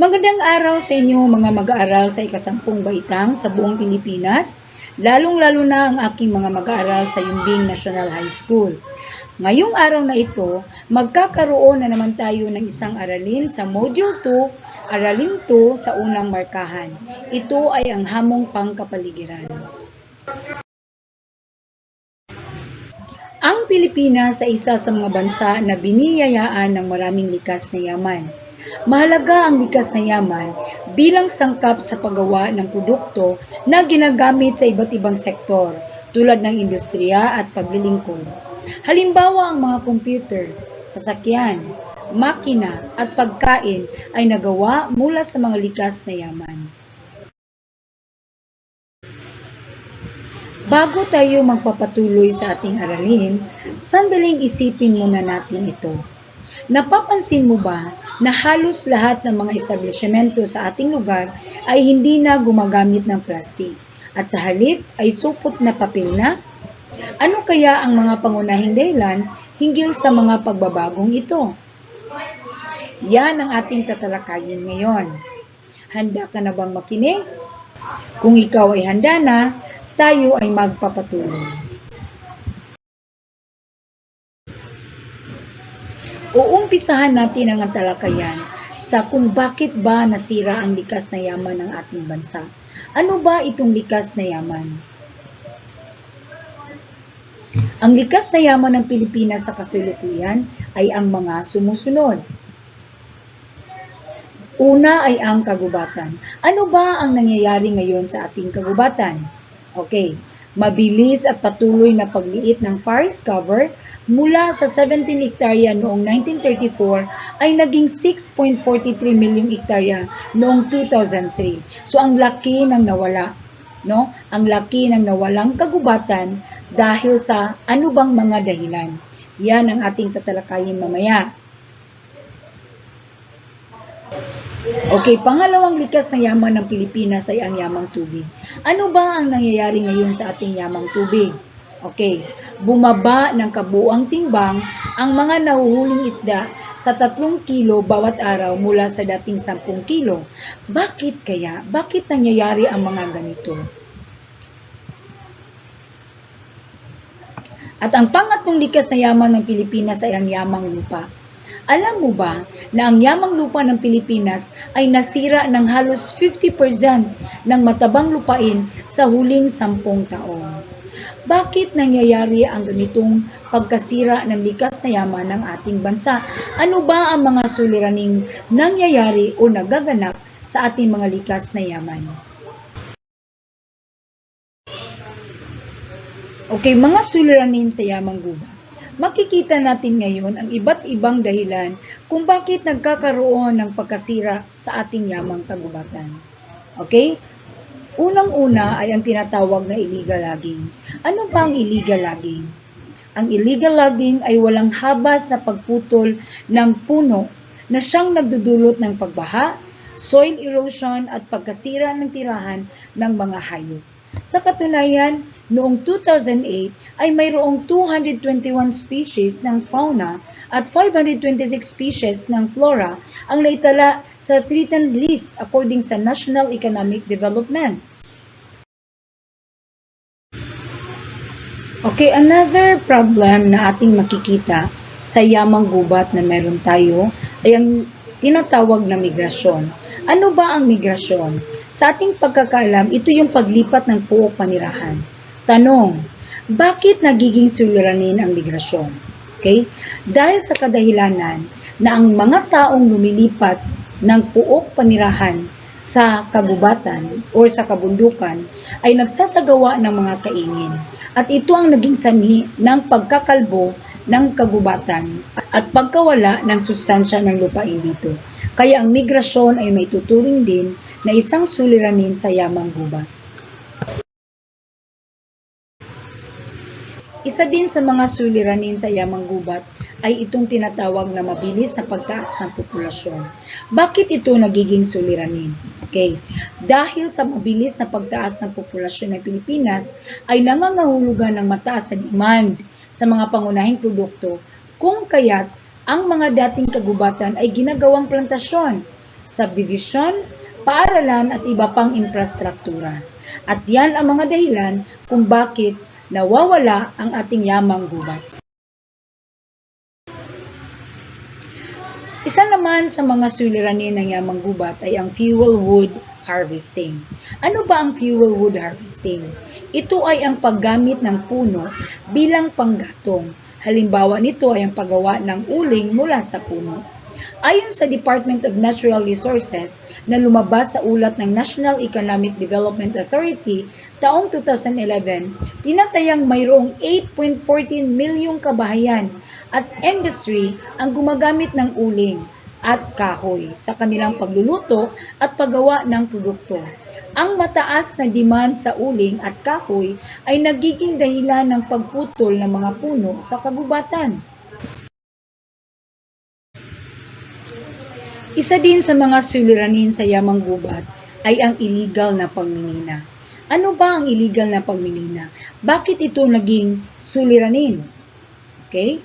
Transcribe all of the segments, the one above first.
Magandang araw sa inyo mga mag-aaral sa ikasampung baitang sa buong Pilipinas, lalong-lalo na ang aking mga mag-aaral sa Yumbing National High School. Ngayong araw na ito, magkakaroon na naman tayo ng isang aralin sa Module 2, Aralin 2 sa unang markahan. Ito ay ang hamong pangkapaligiran. Ang Pilipinas ay isa sa mga bansa na biniyayaan ng maraming likas na yaman. Mahalaga ang likas na yaman bilang sangkap sa paggawa ng produkto na ginagamit sa iba't ibang sektor tulad ng industriya at paglilingkod. Halimbawa, ang mga computer, sasakyan, makina at pagkain ay nagawa mula sa mga likas na yaman. Bago tayo magpapatuloy sa ating aralin, sandaling isipin muna natin ito. Napapansin mo ba na halos lahat ng mga establishmento sa ating lugar ay hindi na gumagamit ng plastic at sa halip ay supot na papel na? Ano kaya ang mga pangunahing dahilan hinggil sa mga pagbabagong ito? Yan ang ating tatalakayin ngayon. Handa ka na bang makinig? Kung ikaw ay handa na, tayo ay magpapatuloy. Uumpisahan natin ang talakayan sa kung bakit ba nasira ang likas na yaman ng ating bansa. Ano ba itong likas na yaman? Ang likas na yaman ng Pilipinas sa kasalukuyan ay ang mga sumusunod. Una ay ang kagubatan. Ano ba ang nangyayari ngayon sa ating kagubatan? Okay, mabilis at patuloy na pagliit ng forest cover mula sa 17 hektarya noong 1934 ay naging 6.43 milyong hektarya noong 2003. So ang laki ng nawala, no? Ang laki ng nawalang kagubatan dahil sa ano bang mga dahilan. Yan ang ating tatalakayin mamaya. Okay, pangalawang likas na yaman ng Pilipinas ay ang yamang tubig. Ano ba ang nangyayari ngayon sa ating yamang tubig? Okay, bumaba ng kabuuang timbang ang mga nahuhuling isda sa 3 kilo bawat araw mula sa dating 10 kilo. Bakit kaya? Bakit nangyayari ang mga ganito? At ang pangatlong likas na yaman ng Pilipinas ay ang yamang lupa. Alam mo ba na ang yamang lupa ng Pilipinas ay nasira ng halos 50% ng matabang lupain sa huling 10 taon? Bakit nangyayari ang ganitong pagkasira ng likas na yaman ng ating bansa? Ano ba ang mga suliraning nangyayari o nagaganap sa ating mga likas na yaman? Okay, mga suliranin sa yamang gubat. Makikita natin ngayon ang iba't ibang dahilan kung bakit nagkakaroon ng pagkasira sa ating yamang kagubatan. Okay? Unang-una ay ang tinatawag na illegal logging. Ano ba ang illegal logging? Ang illegal logging ay walang habas na pagputol ng puno na siyang nagdudulot ng pagbaha, soil erosion at pagkasira ng tirahan ng mga hayop. Sa katunayan, noong 2008 ay mayroong 221 species ng fauna at 526 species ng flora ang naitala sa threatened list according sa National Economic Development. Okay, another problem na ating makikita sa yamang gubat na meron tayo ay ang tinatawag na migrasyon. Ano ba ang migrasyon? Sa ating pagkakaalam, ito yung paglipat ng puok panirahan. Tanong, bakit nagiging suliranin ang migrasyon? Okay? Dahil sa kadahilanan na ang mga taong lumilipat ng puok panirahan sa kagubatan o sa kabundukan ay nagsasagawa ng mga kaingin. At ito ang naging sanhi ng pagkakalbo ng kagubatan at pagkawala ng sustansya ng lupain dito. Kaya ang migrasyon ay may tuturing din na isang suliranin sa yamang gubat. Isa din sa mga suliranin sa yamang gubat ay itong tinatawag na mabilis na pagtaas ng populasyon. Bakit ito nagiging suliranin? Okay. Dahil sa mabilis na pagtaas ng populasyon ng Pilipinas ay nangangahulugan ng mataas na demand sa mga pangunahing produkto kung kaya't ang mga dating kagubatan ay ginagawang plantasyon subdivision, paaralan at iba pang infrastruktura. At yan ang mga dahilan kung bakit nawawala ang ating yamang gubat. Isa naman sa mga suliranin ng yamang gubat ay ang fuel wood harvesting. Ano ba ang fuel wood harvesting? Ito ay ang paggamit ng puno bilang panggatong. Halimbawa nito ay ang paggawa ng uling mula sa puno. Ayon sa Department of Natural Resources na lumabas sa ulat ng National Economic Development Authority taong 2011, tinatayang mayroong 8.14 milyong kabahayan at industry ang gumagamit ng uling at kahoy sa kanilang pagluluto at paggawa ng produkto. Ang mataas na demand sa uling at kahoy ay nagiging dahilan ng pagputol ng mga puno sa kagubatan. Isa din sa mga suliranin sa yamang gubat ay ang illegal na pagmimina. Ano ba ang illegal na pagmimina? Bakit ito naging suliranin? Okay?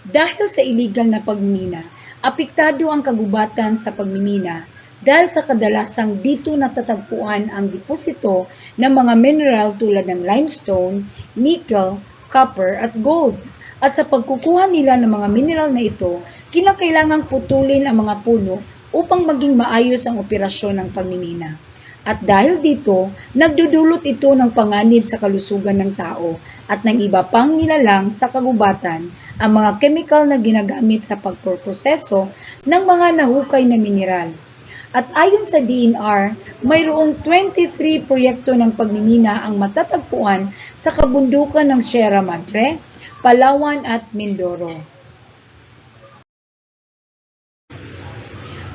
Dahil sa illegal na pagmimina, apektado ang kagubatan sa pagmimina dahil sa kadalasang dito natatagpuan ang deposito ng mga mineral tulad ng limestone, nickel, copper at gold. At sa pagkukuha nila ng mga mineral na ito, kinakailangang putulin ang mga puno upang maging maayos ang operasyon ng pagmimina. At dahil dito, nagdudulot ito ng panganib sa kalusugan ng tao at ng iba pang nilalang sa kagubatan ang mga chemical na ginagamit sa pagproseso ng mga nahukay na mineral. At ayon sa DNR, mayroong 23 proyekto ng pagmimina ang matatagpuan sa kabundukan ng Sierra Madre, Palawan at Mindoro.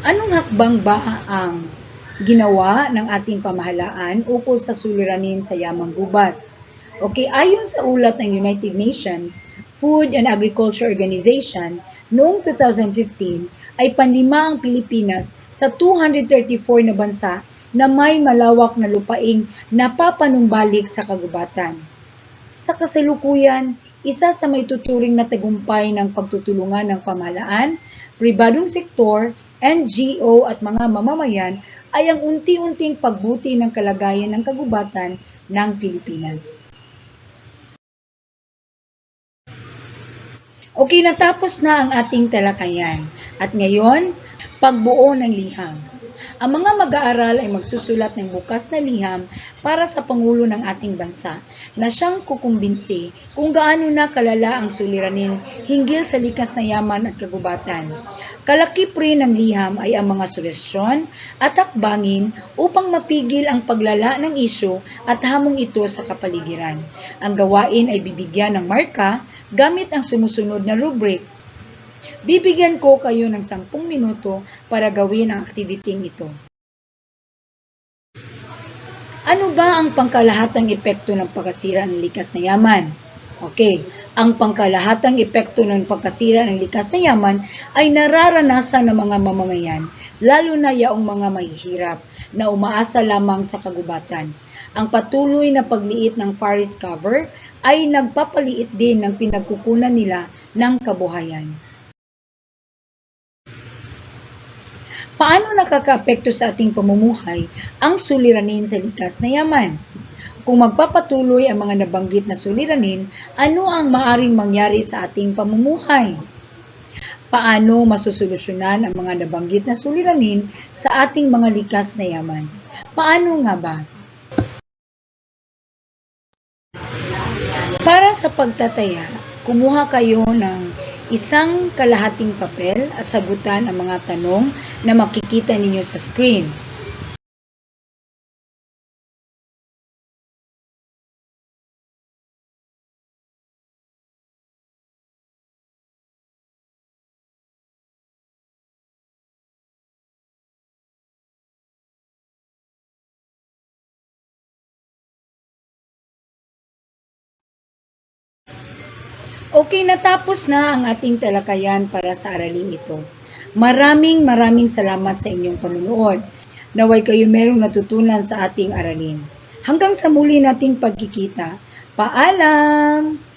Anong hakbang ba ang ginawa ng ating pamahalaan ukol sa suliranin sa yamang gubat? Okay, ayon sa ulat ng United Nations Food and Agriculture Organization noong 2015 ay panlima ang Pilipinas sa 234 na bansa na may malawak na lupaing napapanumbalik sa kagubatan. Sa kasalukuyan, isa sa may tuturing na tagumpay ng pagtutulungan ng pamahalaan, pribadong sektor, NGO at mga mamamayan ay ang unti-unting pagbuti ng kalagayan ng kagubatan ng Pilipinas. Okay, natapos na ang ating talakayan. At ngayon, pagbuo ng liham. Ang mga mag-aaral ay magsusulat ng bukas na liham para sa Pangulo ng ating bansa na siyang kukumbinsi kung gaano na kalala ang suliranin hinggil sa likas na yaman at kagubatan. Kalakip rin ng liham ay ang mga suwestyon at hakbangin upang mapigil ang paglala ng isyu at hamong ito sa kapaligiran. Ang gawain ay bibigyan ng marka gamit ang sumusunod na rubric. Bibigyan ko kayo ng 10 minuto para gawin ang aktibiting ito. Ano ba ang pangkalahatang epekto ng pagkasira ng likas na yaman? Okay, ang pangkalahatang epekto ng pagkasira ng likas na yaman ay nararanasan ng mga mamamayan, lalo na yaong mga mahihirap na umaasa lamang sa kagubatan. Ang patuloy na pagliit ng forest cover ay nagpapaliit din ng pinagkukunan nila ng kabuhayan. Paano nakakaapekto sa ating pamumuhay ang suliranin sa likas na yaman? Kung magpapatuloy ang mga nabanggit na suliranin, ano ang maaring mangyari sa ating pamumuhay? Paano masusolusyonan ang mga nabanggit na suliranin sa ating mga likas na yaman? Paano nga ba? Para sa pagtataya, kumuha kayo ng isang kalahating papel at sagutan ang mga tanong na makikita ninyo sa screen. Okay, natapos na ang ating talakayan para sa araling ito. Maraming salamat sa inyong panunood. Naway kayo merong natutunan sa ating aralin. Hanggang sa muli nating pagkikita. Paalam!